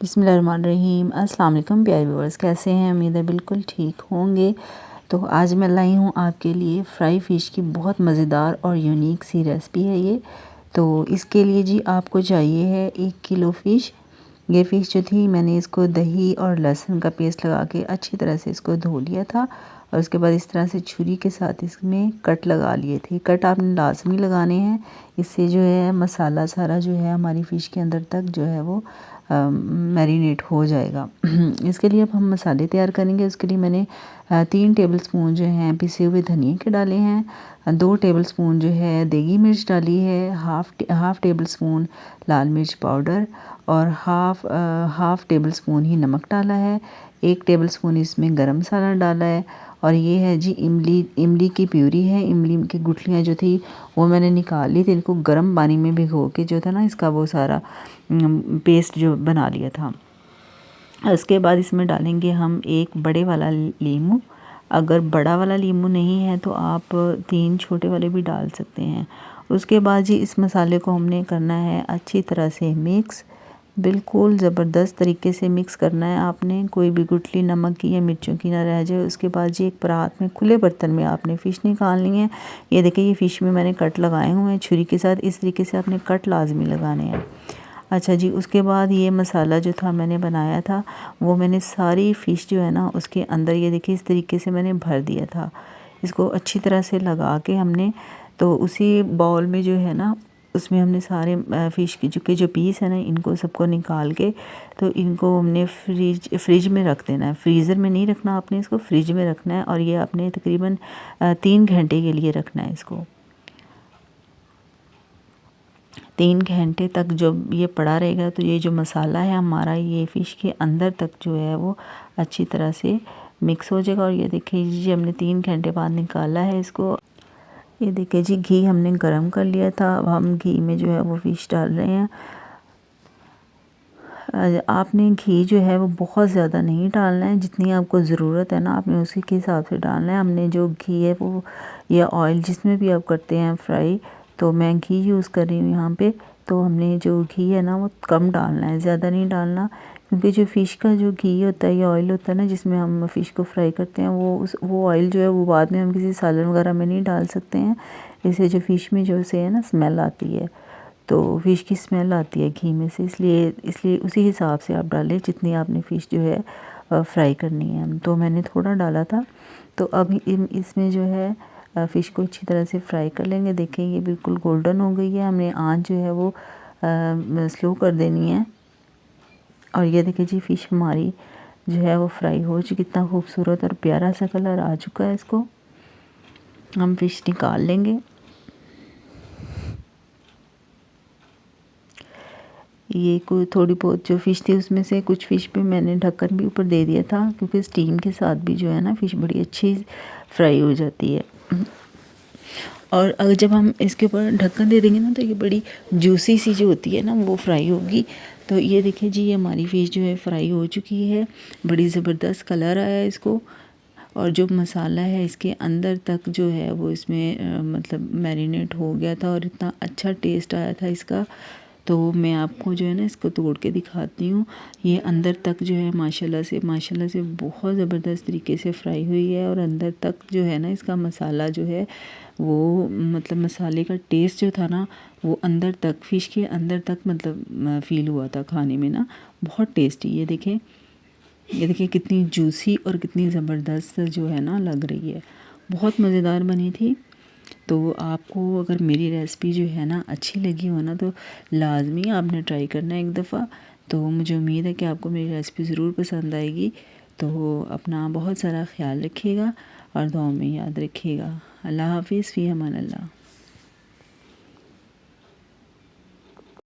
बिस्मिल्लाहिर्रहमानिर्रहीम। अस्सलाम वालेकुम प्यारे व्यूअर्स, कैसे हैं? उम्मीद है बिल्कुल ठीक होंगे। तो आज मैं लाई हूँ आपके लिए फ्राई फ़िश की बहुत मज़ेदार और यूनिक सी रेसिपी है ये। तो इसके लिए जी आपको चाहिए है 1 किलो फ़िश। ये फ़िश जो थी मैंने इसको दही और लहसुन का पेस्ट लगा के अच्छी तरह से इसको धो लिया था और उसके बाद इस तरह से छुरी के साथ इसमें कट लगा लिए थे। कट आपने लाजमी लगाने हैं, इससे जो है मसाला सारा जो है हमारी फ़िश के अंदर तक जो है वो मैरिनेट हो जाएगा। इसके लिए अब हम मसाले तैयार करेंगे। उसके लिए मैंने 3 टेबलस्पून जो हैं पिसे हुए धनिए के डाले हैं, 2 टेबलस्पून जो है देगी मिर्च डाली है, हाफ़ टेबलस्पून लाल मिर्च पाउडर और हाफ़ टेबलस्पून ही नमक डाला है। 1 टेबलस्पून इसमें गरम मसाला डाला है और ये है जी इमली की प्यूरी है। इमली की गुठलियाँ जो थी वो मैंने निकाल ली थी, इनको गर्म पानी में भिगो के जो था ना इसका वो सारा पेस्ट जो बना लिया था। उसके बाद इसमें डालेंगे हम 1 बड़े वाला नींबू। अगर बड़ा वाला नींबू नहीं है तो आप 3 छोटे वाले भी डाल सकते हैं। उसके बाद जी इस मसाले को हमने करना है अच्छी तरह से मिक्स, बिल्कुल ज़बरदस्त तरीके से मिक्स करना है आपने, कोई भी गुठली नमक की या मिर्चों की ना रह जाए। उसके बाद जी एक परात में खुले बर्तन में आपने फ़िश निकालनी है। ये देखिए ये फ़िश में मैंने कट लगाए हुए हैं छुरी के साथ, इस तरीके से आपने कट लाजमी लगाने हैं। अच्छा जी, उसके बाद ये मसाला जो था मैंने बनाया था वो मैंने सारी फ़िश जो है ना उसके अंदर ये देखिए इस तरीके से मैंने भर दिया था। इसको अच्छी तरह से लगा के हमने तो उसी बाउल में जो है ना उसमें हमने सारे फ़िश के जो पीस है ना इनको सबको निकाल के तो इनको हमने फ्रिज में रख देना है। फ्रीज़र में नहीं रखना आपने, इसको फ्रिज में रखना है और ये आपने तकरीबन 3 घंटे के लिए रखना है इसको। 3 घंटे तक जब ये पड़ा रहेगा तो ये जो मसाला है हमारा ये फ़िश के अंदर तक जो है वो अच्छी तरह से मिक्स हो जाएगा। और ये देखिए जी हमने 3 घंटे बाद निकाला है इसको। ये देखिए जी घी हमने गरम कर लिया था, अब हम घी में जो है वो फ़िश डाल रहे हैं। आपने घी जो है वो बहुत ज़्यादा नहीं डालना है, जितनी आपको ज़रूरत है ना आपने उसी के हिसाब से डालना है। हमने जो घी है वो या ऑयल जिसमें भी आप करते हैं फ्राई, तो मैं घी यूज़ कर रही हूँ यहाँ पे। तो हमने जो घी है ना वो कम डालना है, ज़्यादा नहीं डालना, क्योंकि जो फ़िश का जो घी होता है या ऑयल होता है ना जिसमें हम फ़िश को फ्राई करते हैं वो ऑयल जो है वो बाद में हम किसी सालन वगैरह में नहीं डाल सकते हैं। इससे जो फ़िश में जो से है ना स्मेल आती है, तो फ़िश की स्मेल आती है घी में से, इसलिए उसी हिसाब से आप डालें जितनी आपने फ़िश जो है फ्राई करनी है। तो मैंने थोड़ा डाला था। तो अब इसमें जो है फ़िश को अच्छी तरह से फ्राई कर लेंगे। देखें ये बिल्कुल गोल्डन हो गई है, हमने आँच जो है वो स्लो कर देनी है। और ये देखिए जी फ़िश हमारी जो है वो फ्राई हो चुकी, कितना खूबसूरत और प्यारा सा कलर आ चुका है। इसको हम फ़िश निकाल लेंगे। ये कोई थोड़ी बहुत जो फ़िश थी उसमें से कुछ फ़िश पे मैंने ढक्कन भी ऊपर दे दिया था, क्योंकि स्टीम के साथ भी जो है ना फ़िश बड़ी अच्छी फ्राई हो जाती है। और अगर जब हम इसके ऊपर ढक्कन दे देंगे ना तो ये बड़ी जूसी सी जो होती है ना वो फ्राई होगी। तो ये देखिए जी ये हमारी फ़िश जो है फ्राई हो चुकी है, बड़ी ज़बरदस्त कलर आया है इसको। और जो मसाला है इसके अंदर तक जो है वो इसमें मतलब मैरिनेट हो गया था और इतना अच्छा टेस्ट आया था इसका। तो मैं आपको जो है ना इसको तोड़ के दिखाती हूँ। ये अंदर तक जो है माशाल्लाह से बहुत ज़बरदस्त तरीके से फ्राई हुई है और अंदर तक जो है ना इसका मसाला जो है वो मतलब मसाले का टेस्ट जो था ना वो अंदर तक फ़िश के अंदर तक मतलब फ़ील हुआ था खाने में ना, बहुत टेस्टी। ये देखिए कितनी जूसी और कितनी ज़बरदस्त जो है ना लग रही है, बहुत मज़ेदार बनी थी। तो आपको अगर मेरी रेसिपी जो है ना अच्छी लगी हो ना तो लाजमी आपने ट्राई करना है एक दफ़ा। तो मुझे उम्मीद है कि आपको मेरी रेसिपी ज़रूर पसंद आएगी। तो अपना बहुत सारा ख्याल रखिएगा और दुआ में याद रखिएगा। अल्लाह हाफ़िज़, फ़ी अमान अल्लाह।